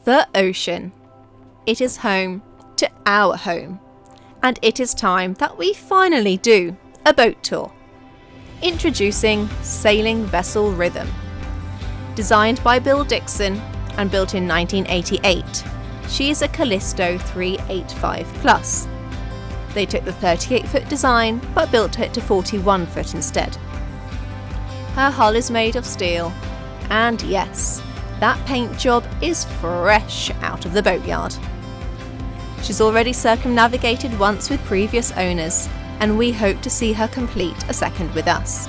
The ocean. It is home to our home. And it is time that we finally do a boat tour. Introducing Sailing Vessel Rhythm. Designed by Bill Dixon and built in 1988, she is a Callisto 385 Plus. They took the 38-foot design but built it to 41-foot instead. Her hull is made of steel, and yes, that paint job is fresh out of the boatyard. She's already circumnavigated once with previous owners, and we hope to see her complete a second with us.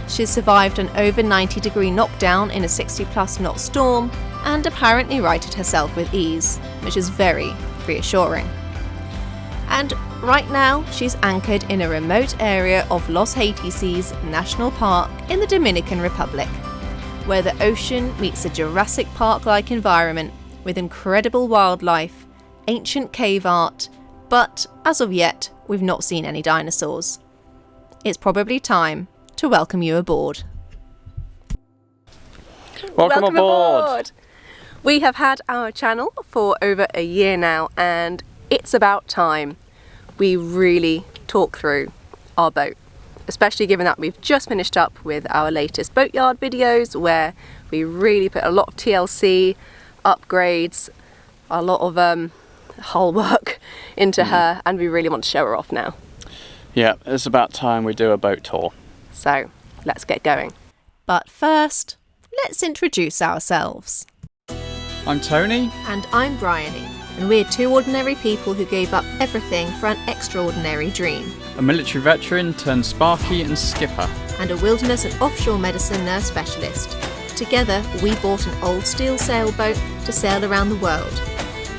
She's survived an over 90-degree knockdown in a 60-plus knot storm, and apparently righted herself with ease, which is very reassuring. And right now, she's anchored in a remote area of Los Haitises National Park in the Dominican Republic, where the ocean meets a Jurassic Park-like environment with incredible wildlife, ancient cave art, but as of yet, we've not seen any dinosaurs. It's probably time to welcome you aboard. Welcome aboard! We have had our channel for over a year now, and it's about time we really talk through our boat, especially given that we've just finished up with our latest boatyard videos where we really put a lot of TLC, upgrades, a lot of hull work into her, and we really want to show her off now. Yeah, it's about time we do a boat tour. So let's get going. But first, let's introduce ourselves. I'm Tony. And I'm Bryony, and we're two ordinary people who gave up everything for an extraordinary dream. A military veteran turned sparky and skipper. And a wilderness and offshore medicine nurse specialist. Together, we bought an old steel sailboat to sail around the world,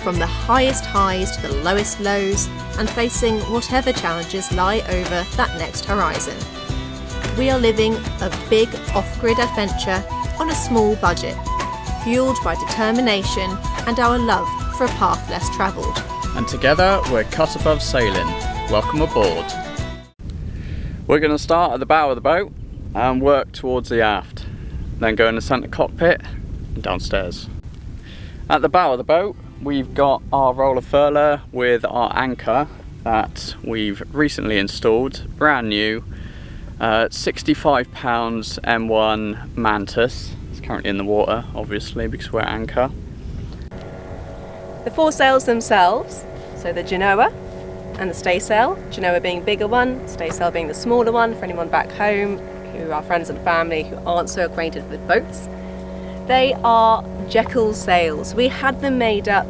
from the highest highs to the lowest lows, and facing whatever challenges lie over that next horizon. We are living a big off-grid adventure on a small budget, fueled by determination and our love for a path less travelled. And together we're cut above sailing. Welcome aboard. We're going to start at the bow of the boat and work towards the aft, then go in the centre cockpit and downstairs. At the bow of the boat we've got our roller furler with our anchor that we've recently installed, brand new, 65 pounds M1 Mantis. It's currently in the water obviously because we're at anchor. The foresails themselves, so the Genoa and the staysail, Genoa being the bigger one, staysail being the smaller one for anyone back home who are friends and family who aren't so acquainted with boats. They are Jekyll sails. We had them made up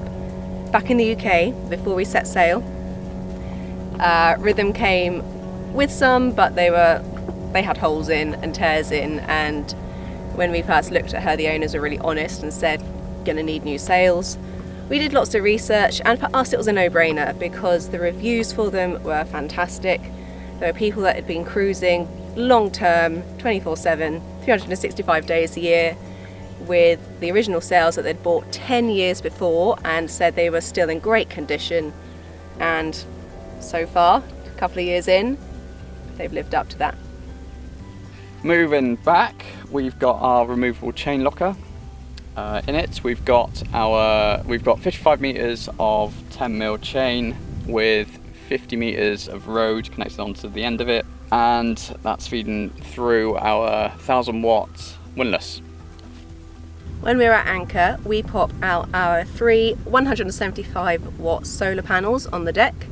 back in the UK before we set sail. Rhythm came with some, but they had holes in and tears in, and when we first looked at her, the owners were really honest and said, gonna need new sails. We did lots of research, and for us it was a no-brainer because the reviews for them were fantastic. There were people that had been cruising long-term, 24/7, 365 days a year, with the original sails that they'd bought 10 years before and said they were still in great condition, and so far, a couple of years in, they've lived up to that. Moving back, we've got our removable chain locker. In it we've got 55 metres of 10mm chain with 50 metres of road connected onto the end of it, and that's feeding through our 1000-watt windlass. When we're at anchor, we pop out our 3 175-watt solar panels on the deck.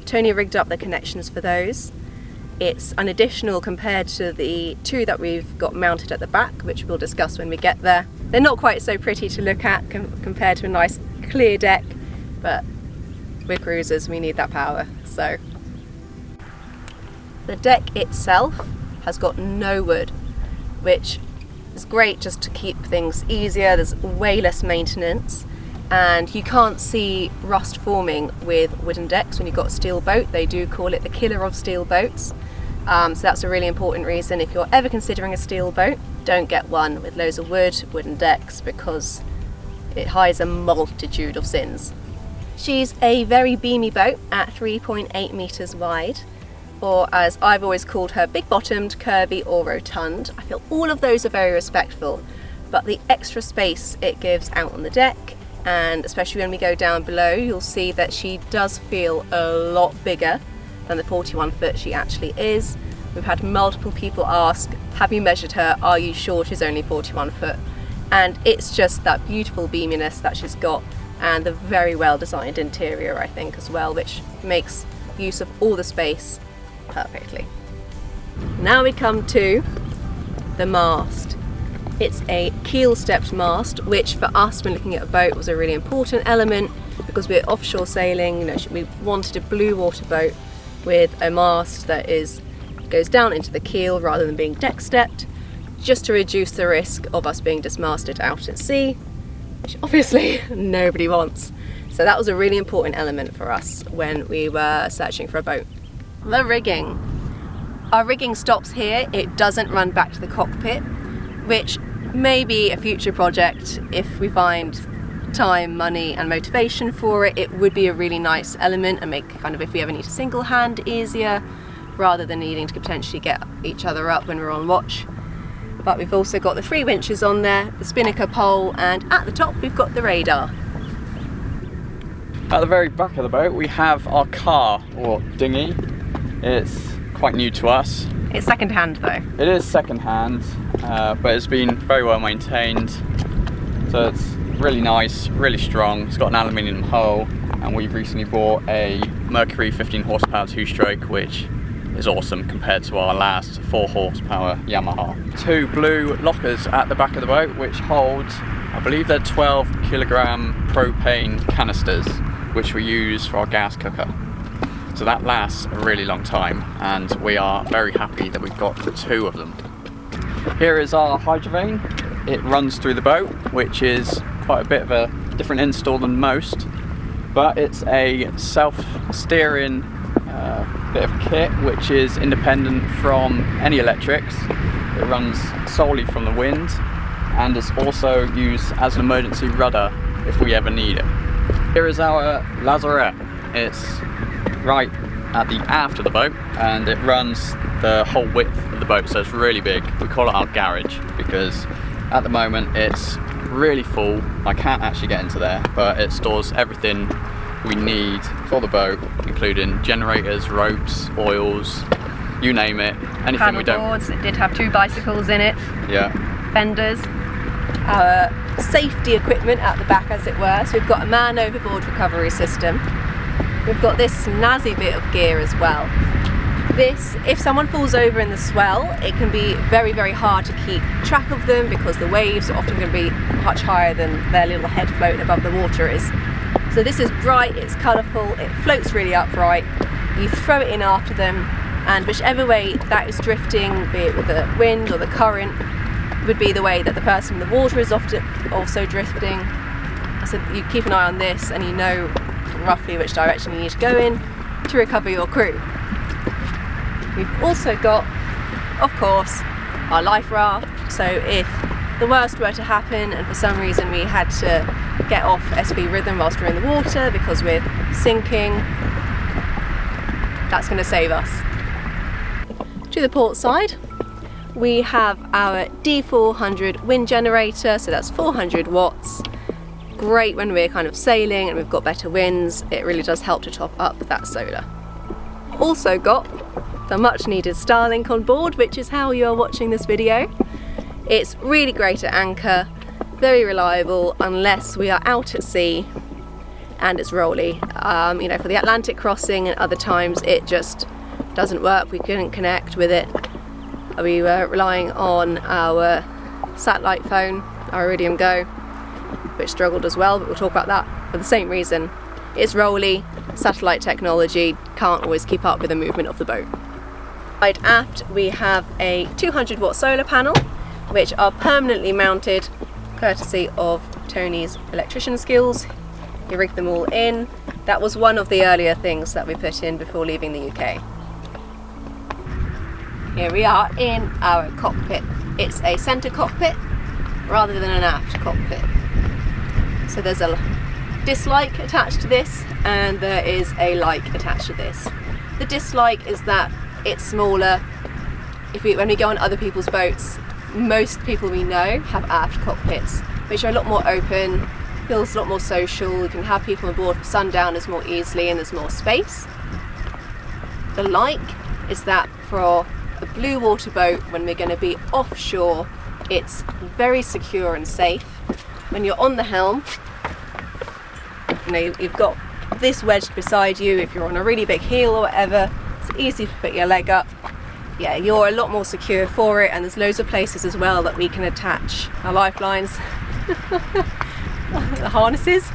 Tony rigged up the connections for those. It's an additional compared to the 2 that we've got mounted at the back, which we'll discuss when we get there. They're not quite so pretty to look at compared to a nice clear deck, but we're cruisers, we need that power. So the deck itself has got no wood, which is great just to keep things easier. There's way less maintenance, and you can't see rust forming with wooden decks when you've got a steel boat. They do call it the killer of steel boats. So that's a really important reason. If you're ever considering a steel boat, don't get one with loads of wooden decks, because it hides a multitude of sins. She's a very beamy boat at 3.8 metres wide, or as I've always called her, big-bottomed, curvy or rotund. I feel all of those are very respectful, but the extra space it gives out on the deck and especially when we go down below, you'll see that she does feel a lot bigger than the 41 foot she actually is. We've had multiple people ask, have you measured her? Are you sure she's only 41 foot? And it's just that beautiful beaminess that she's got, and the very well designed interior, I think, as well, which makes use of all the space perfectly. Now we come to the mast. It's a keel stepped mast, which for us when looking at a boat was a really important element, because we're offshore sailing. You know, we wanted a blue water boat with a mast that goes down into the keel rather than being deck stepped, just to reduce the risk of us being dismasted out at sea, which obviously nobody wants. So that was a really important element for us when we were searching for a boat. The rigging. Our rigging stops here. It doesn't run back to the cockpit, which may be a future project if we find time, money and motivation for it. It would be a really nice element and make kind of, if we ever need a single hand, easier rather than needing to potentially get each other up when we're on watch. But we've also got the 3 winches on there, the spinnaker pole, and at the top we've got the radar. At the very back of the boat we have our car, or dinghy. It's quite new to us. It's second hand though. It is second hand, but it's been very well maintained. So it's really nice, really strong. It's got an aluminium hull, and we've recently bought a Mercury 15 horsepower 2-stroke, which is awesome compared to our last 4 horsepower Yamaha. 2 blue lockers at the back of the boat, which hold, I believe they're 12 kilogram propane canisters, which we use for our gas cooker. So that lasts a really long time, and we are very happy that we've got 2 of them. Here is our hydrovane. It runs through the boat, which is quite a bit of a different install than most, but it's a self-steering bit of kit which is independent from any electrics. It runs solely from the wind, and is also used as an emergency rudder if we ever need it. Here is our lazarette. It's right at the aft of the boat, and it runs the whole width of the boat, so it's really big. We call it our garage because at the moment it's really full. I can't actually get into there, but it stores everything we need for the boat, including generators, ropes, oils, you name it, anything Paddle we don't. boards. It did have 2 bicycles in it. Yeah. Fenders. Our safety equipment at the back, as it were. So we've got a man overboard recovery system. We've got this snazzy bit of gear as well. This, if someone falls over in the swell, it can be very, very hard to keep track of them because the waves are often going to be much higher than their little head floating above the water is. So this is bright, it's colourful, it floats really upright. You throw it in after them, and whichever way that is drifting, be it with the wind or the current, would be the way that the person in the water is often also drifting. So you keep an eye on this and you know roughly which direction you need to go in to recover your crew. We've also got, of course, our life raft. So if the worst were to happen and for some reason we had to get off SV rhythm whilst we're in the water because we're sinking, that's going to save us. To the port side, we have our D400 wind generator, so that's 400 watts. Great when we're kind of sailing and we've got better winds. It really does help to top up that solar. Also got the much needed Starlink on board, which is how you are watching this video. It's really great at anchor, very reliable unless we are out at sea and it's rolly. You know, for the Atlantic crossing and other times it just doesn't work. We couldn't connect with it. We were relying on our satellite phone, our Iridium Go, which struggled as well, but we'll talk about that for the same reason. It's rolly, satellite technology can't always keep up with the movement of the boat. Right aft we have a 200 watt solar panel, which are permanently mounted courtesy of Tony's electrician skills. He rigged them all in. That was one of the earlier things that we put in before leaving the UK. Here we are in our cockpit. It's a centre cockpit rather than an aft cockpit. So there's a dislike attached to this and there is a like attached to this. The dislike is that it's smaller. When we go on other people's boats, most people we know have aft cockpits, which are a lot more open, feels a lot more social. We can have people on board for sundowners more easily, and there's more space. The like is that for a blue water boat, when we're going to be offshore, it's very secure and safe. When you're on the helm, you know, you've got this wedged beside you. If you're on a really big heel or whatever, it's easy to put your leg up. Yeah, you're a lot more secure for it, and there's loads of places as well that we can attach our lifelines, the harnesses,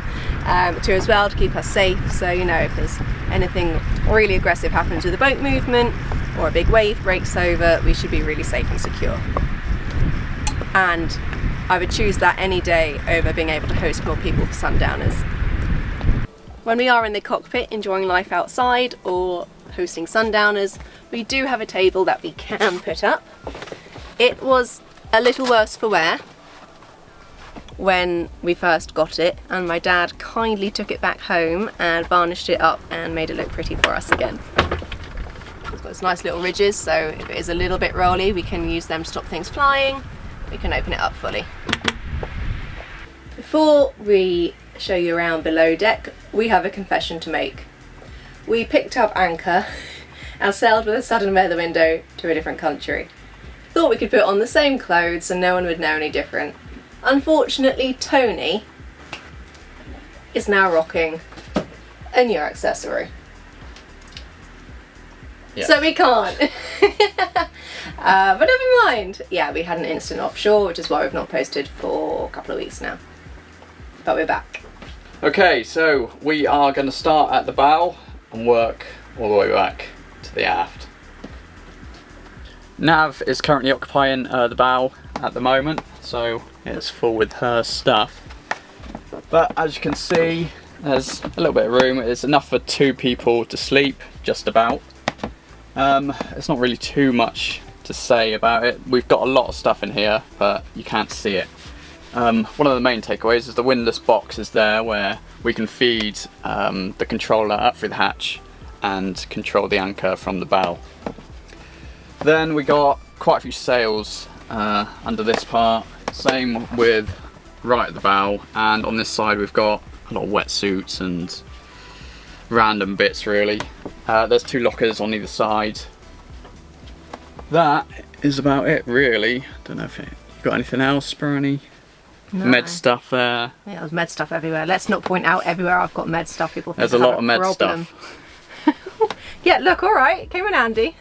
to as well, to keep us safe. So, you know, if there's anything really aggressive happens with the boat movement or a big wave breaks over, we should be really safe and secure. And I would choose that any day over being able to host more people for sundowners. When we are in the cockpit enjoying life outside or hosting sundowners, we do have a table that we can put up. It was a little worse for wear when we first got it, and my dad kindly took it back home and varnished it up and made it look pretty for us again. It's got its nice little ridges, so if it is a little bit rolly, we can use them to stop things flying. We can open it up fully. Before we show you around below deck, we have a confession to make. We picked up anchor and sailed with a sudden weather window to a different country. Thought we could put on the same clothes and no one would know any different. Unfortunately, Tony is now rocking a new accessory. Yes. So we can't. But never mind. Yeah, we had an incident offshore, which is why we've not posted for a couple of weeks now. But we're back. Okay, so we are going to start at the bow and work all the way back to the aft. Nav is currently occupying the bow at the moment, so it's full with her stuff. But as you can see, there's a little bit of room. It's enough for 2 people to sleep, just about. It's not really too much to say about it. We've got a lot of stuff in here, but you can't see it. One of the main takeaways is the windlass box is there, where we can feed the controller up through the hatch and control the anchor from the bow. Then we got quite a few sails under this part, same with right at the bow, and on this side we've got a lot of wetsuits and random bits really. There's 2 lockers on either side. That is about it really. Don't know if you got anything else, Bryony? No. Med stuff there. Yeah, there's med stuff everywhere. Let's not point out everywhere I've got med stuff. People think There's a lot of med problem. stuff. Yeah, look, alright, came in handy.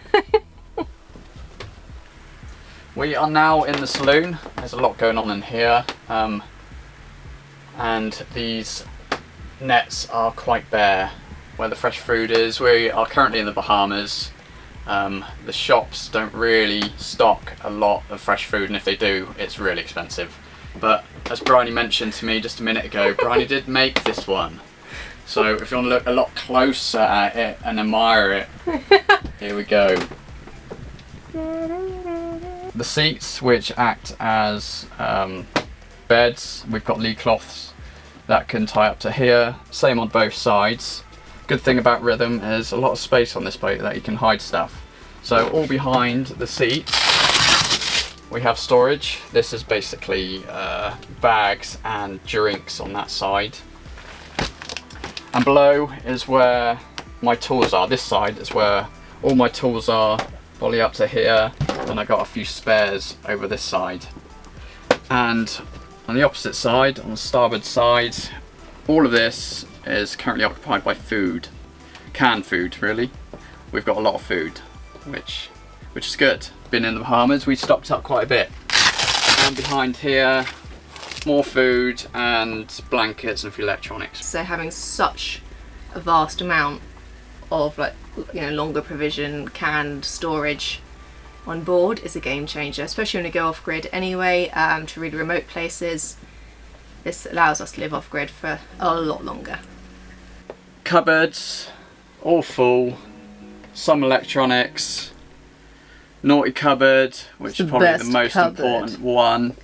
We are now in the saloon. There's a lot going on in here. And these nets are quite bare where the fresh food is. We are currently in the Bahamas. The shops don't really stock a lot of fresh food, and if they do, it's really expensive. But as Bryony mentioned to me just a minute ago, Bryony did make this one. So if you want to look a lot closer at it and admire it, here we go. The seats, which act as beds, we've got lee cloths that can tie up to here, same on both sides. Good thing about Rhythm is a lot of space on this boat that you can hide stuff. So all behind the seats we have storage. This is basically bags and drinks on that side. And below is where my tools are. This side is where all my tools are, probably up to here. And I got a few spares over this side. And on the opposite side, on the starboard side, all of this is currently occupied by food. Canned food, really. We've got a lot of food, which is good. Been in the Bahamas, we stocked up quite a bit. And behind here, more food and blankets and a few electronics. So having such a vast amount of, like, you know, longer provision, canned storage on board is a game changer, especially when we go off grid anyway, to really remote places. This allows us to live off grid for a lot longer. Cupboards, all full, some electronics, naughty cupboard, which is probably the most important one.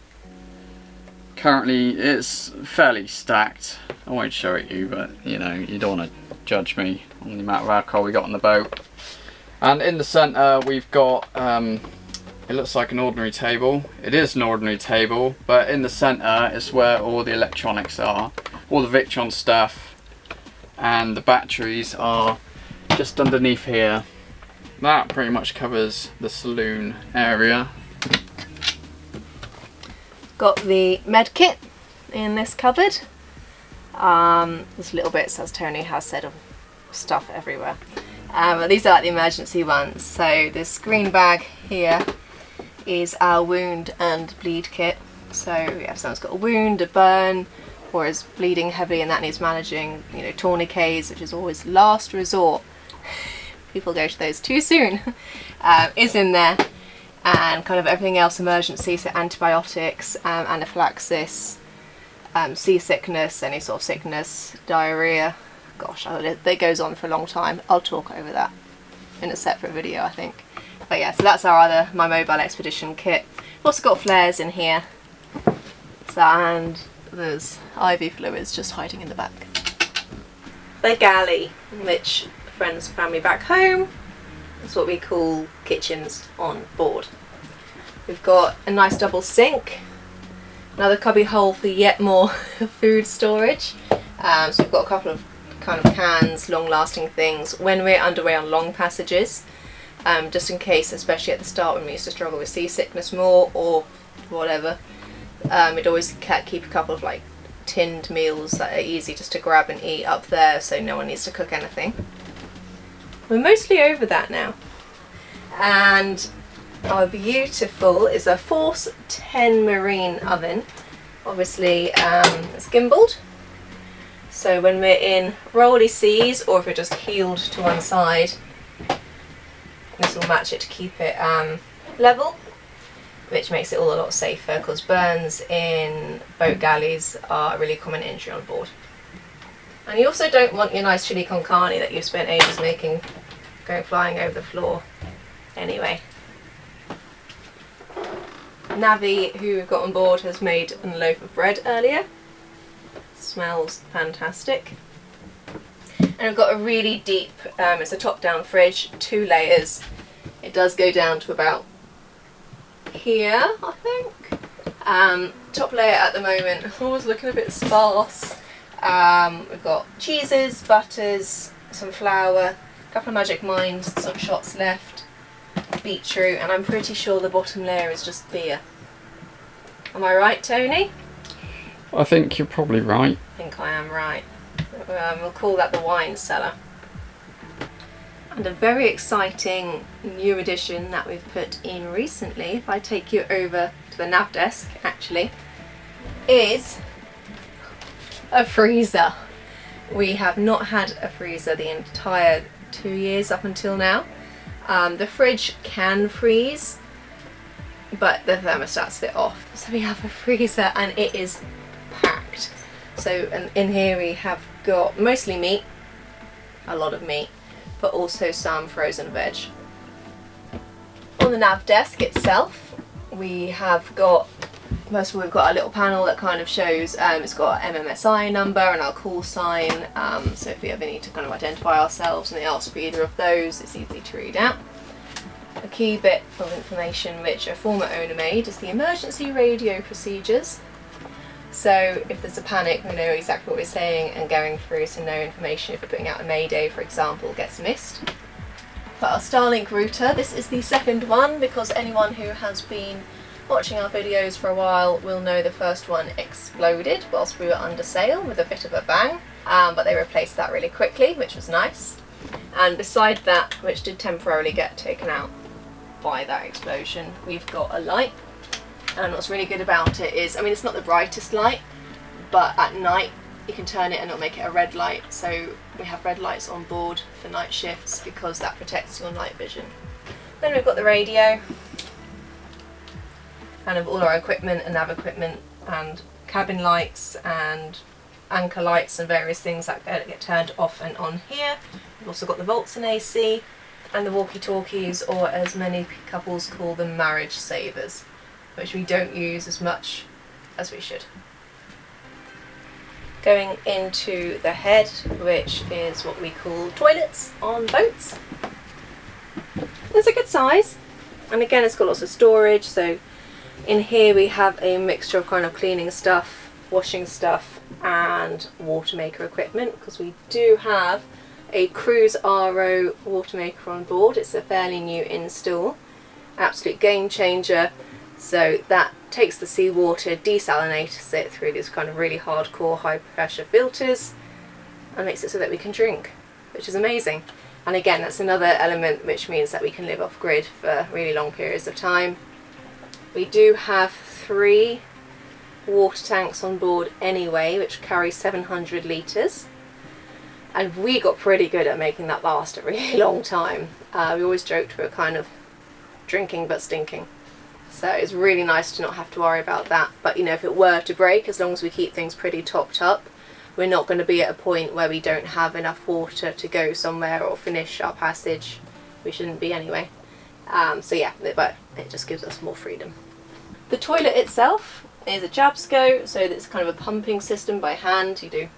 Currently it's fairly stacked. I won't show it you, but you know, you don't want to judge me on the amount of alcohol we got on the boat. And in the centre we've got, it looks like an ordinary table. It is an ordinary table, but in the centre is where all the electronics are. all the Victron stuff, and the batteries are just underneath here. That pretty much covers the saloon area. Got the med kit in this cupboard. There's little bits, as Tony has said, of stuff everywhere. These are like the emergency ones. So this green bag here is our wound and bleed kit. So if someone's got a wound, a burn, or is bleeding heavily and that needs managing, you know, tourniquets, which is always last resort. People go to those too soon. Is in there, and kind of everything else emergency, so antibiotics, anaphylaxis, seasickness, any sort of sickness, diarrhea. Gosh, that goes on for a long time. I'll talk over that in a separate video, I think. But yeah, so that's my mobile expedition kit. We've also got flares in here, and there's IV fluids just hiding in the back. The galley, which friends and family back home, it's what we call kitchens on board. We've got a nice double sink, another cubby hole for yet more food storage. So we've got a couple of kind of cans, long lasting things when we're underway on long passages, just in case, especially at the start when we used to struggle with seasickness more or whatever. We'd always keep a couple of like tinned meals that are easy just to grab and eat up there, so no one needs to cook anything. We're mostly over that now, and our beautiful is a Force 10 marine oven. Obviously it's gimbaled, so when we're in rolly seas or if we're just heeled to one side, this will match it to keep it level, which makes it all a lot safer, because burns in boat galleys are a really common injury on board. And you also don't want your nice chili con carne that you've spent ages making going flying over the floor. Anyway, Navi, who we've got on board, has made a loaf of bread earlier. Smells fantastic. And we've got a really deep, it's a top-down fridge, 2 layers. It does go down to about here, I think. Top layer at the moment, always looking a bit sparse. We've got cheeses, butters, some flour, a couple of magic minds, some shots left, beetroot, and I'm pretty sure the bottom layer is just beer. Am I right, Tony? I think you're probably right. I think I am right. We'll call that the wine cellar. And a very exciting new addition that we've put in recently, if I take you over to the nav desk actually, is a freezer. We have not had a freezer the entire 2 years up until now. The fridge can freeze, but the thermostat's a bit off. So we have a freezer and it is packed. So in here we have got mostly meat, a lot of meat, but also some frozen veg. On the nav desk itself, we have got, first of all, we've got a little panel that kind of shows, it's got an MMSI number and our call sign, so if we ever need to kind of identify ourselves and they ask for either of those, it's easy to read out. A key bit of information which a former owner made is the emergency radio procedures. So if there's a panic, we know exactly what we're saying and going through, so no information if we're putting out a mayday, for example, gets missed. But our Starlink router, this is the second one, because anyone who has been watching our videos for a while will know the first one exploded whilst we were under sail with a bit of a bang, but they replaced that really quickly, which was nice. And beside that, which did temporarily get taken out by that explosion, we've got a light. And what's really good about it is, I mean, it's not the brightest light, but at night you can turn it and it'll make it a red light. So we have red lights on board for night shifts because that protects your night vision. Then we've got the radio, kind of all our equipment and nav equipment and cabin lights and anchor lights and various things that get turned off and on here. We've also got the volts and AC and the walkie-talkies, or as many couples call them, marriage savers, which we don't use as much as we should. Going into the head, which is what we call toilets on boats. It's a good size, and again it's got lots of storage, so in here we have a mixture of kind of cleaning stuff, washing stuff, and water maker equipment, because we do have a cruise RO water maker on board. It's a fairly new install, absolute game changer. So that takes the seawater, desalinates it through these kind of really hardcore high pressure filters and makes it so that we can drink, which is amazing. And again, that's another element which means that we can live off grid for really long periods of time. We do have 3 water tanks on board anyway, which carry 700 litres, and we got pretty good at making that last a really long time. We always joked we were kind of drinking but stinking, so it's really nice to not have to worry about that. But you know, if it were to break, as long as we keep things pretty topped up, we're not going to be at a point where we don't have enough water to go somewhere or finish our passage. We shouldn't be anyway. So yeah, but it just gives us more freedom. The toilet itself is a Jabsco, so it's kind of a pumping system by hand. You do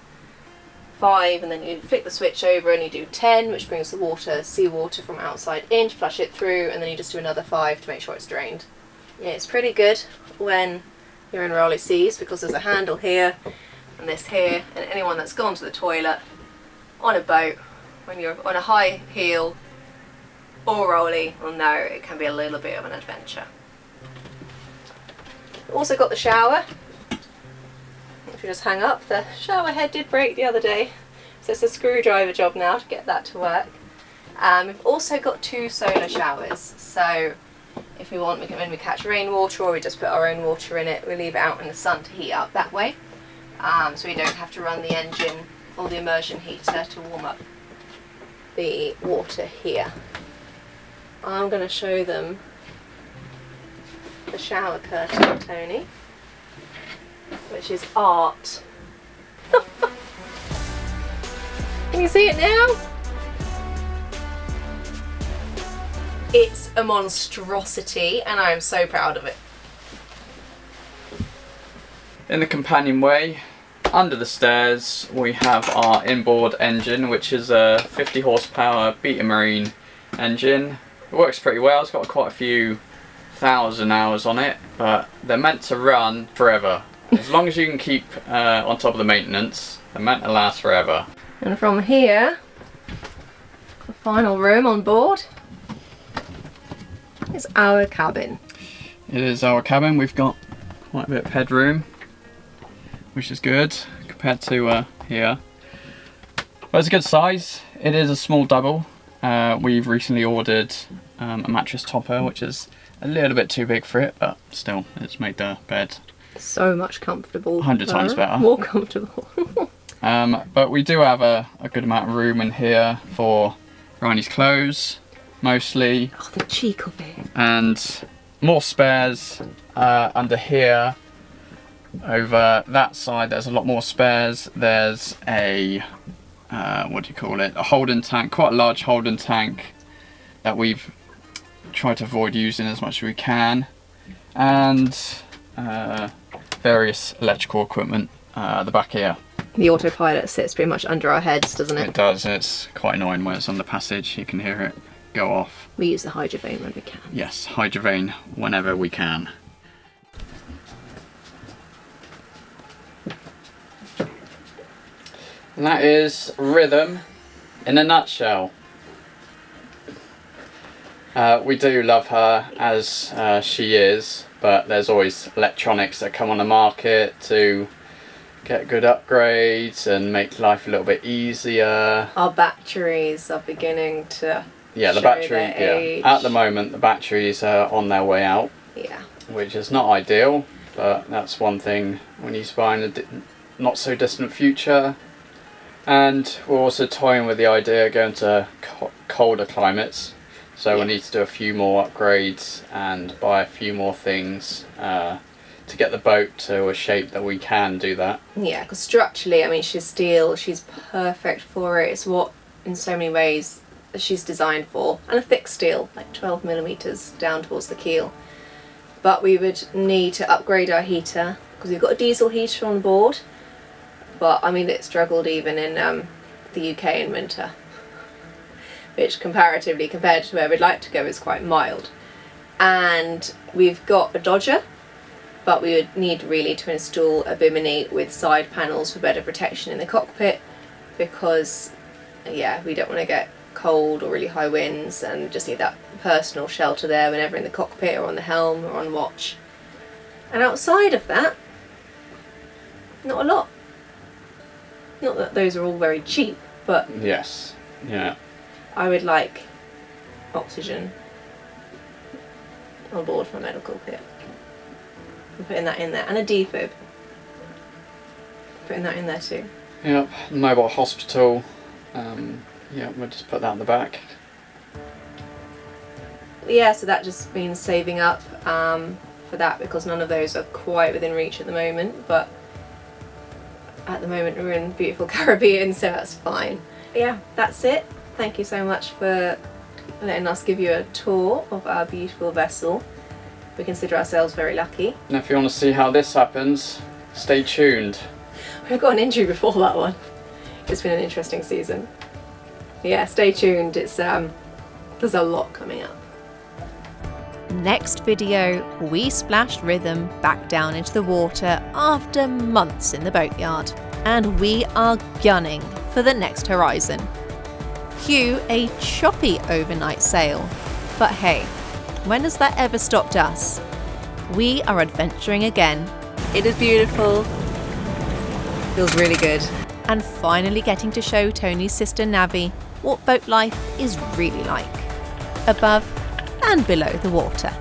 5 and then you flick the switch over and you do 10, which brings the water, seawater from outside in to flush it through, and then you just do another 5 to make sure it's drained. Yeah, it's pretty good when you're in rolly seas, because there's a handle here and this here, and anyone that's gone to the toilet on a boat when you're on a high heel or rolly will know it can be a little bit of an adventure. Also got the shower, which we just hang up. The shower head did break the other day, so it's a screwdriver job now to get that to work. We've also got 2 solar showers, so if we want, we can, when we catch rainwater or we just put our own water in it, we leave it out in the sun to heat up that way, so we don't have to run the engine or the immersion heater to warm up the water here. I'm going to show them the shower curtain, Tony, which is art. Can you see it now? It's a monstrosity and I am so proud of it. In the companionway, under the stairs, we have our inboard engine, which is a 50 horsepower Beta Marine engine. It works pretty well. It's got quite a few thousand hours on it, but they're meant to run forever. As long as you can keep on top of the maintenance, they're meant to last forever. And from here, the final room on board is our cabin. It is our cabin. We've got quite a bit of headroom, which is good compared to here. But it's a good size. It is a small double. We've recently ordered a mattress topper, which is a little bit too big for it, but still, it's made the bed so much comfortable. 100 times better. More comfortable. But we do have a good amount of room in here for Ryan's clothes, mostly. Oh, the cheek of it. And more spares under here. Over that side, there's a lot more spares. There's a, what do you call it? A holding tank, quite a large holding tank that we've tried to avoid using as much as we can. And various electrical equipment at the back here. The autopilot sits pretty much under our heads, doesn't it? It does. It's quite annoying when it's on the passage. You can hear it go off. We use the hydrovane when we can. Yes, hydrovane whenever we can. And that is Rhythm in a nutshell. We do love her as she is, but there's always electronics that come on the market to get good upgrades and make life a little bit easier. Our batteries are beginning to the show battery, their age. At the moment the batteries are on their way out. Yeah. Which is not ideal, but that's one thing we need to buy in the not so distant future. And we're also toying with the idea of going to colder climates. So we need to do a few more upgrades and buy a few more things to get the boat to a shape that we can do that. Yeah, because structurally, I mean, she's steel, she's perfect for it. It's what, in so many ways, she's designed for. And a thick steel, like 12 millimeters down towards the keel. But we would need to upgrade our heater, because we've got a diesel heater on board. But, I mean, it struggled even in the UK in winter. Which comparatively, compared to where we'd like to go, is quite mild. And we've got a Dodger, but we would need really to install a bimini with side panels for better protection in the cockpit, because yeah, we don't want to get cold or really high winds, and just need that personal shelter there whenever in the cockpit or on the helm or on watch. And outside of that, not a lot. Not that those are all very cheap, but Yes. Yeah. I would like oxygen on board for a medical kit. I'm putting that in there, and a defib. Putting that in there too. Yep. Mobile hospital. Yeah, we'll just put that in the back. Yeah, so that just means saving up for that, because none of those are quite within reach at the moment, but at the moment we're in beautiful Caribbean, so that's fine. But yeah, that's it. Thank you so much for letting us give you a tour of our beautiful vessel. We consider ourselves very lucky. And if you want to see how this happens, stay tuned. We've got an injury before that one. It's been an interesting season. Yeah, stay tuned. It's there's a lot coming up. Next video, we splashed Rhythm back down into the water after months in the boatyard, and we are gunning for the next horizon. Cue a choppy overnight sail, but hey, when has that ever stopped us? We are adventuring again. It is beautiful. Feels really good. And finally getting to show Tony's sister Navi what boat life is really like, above and below the water.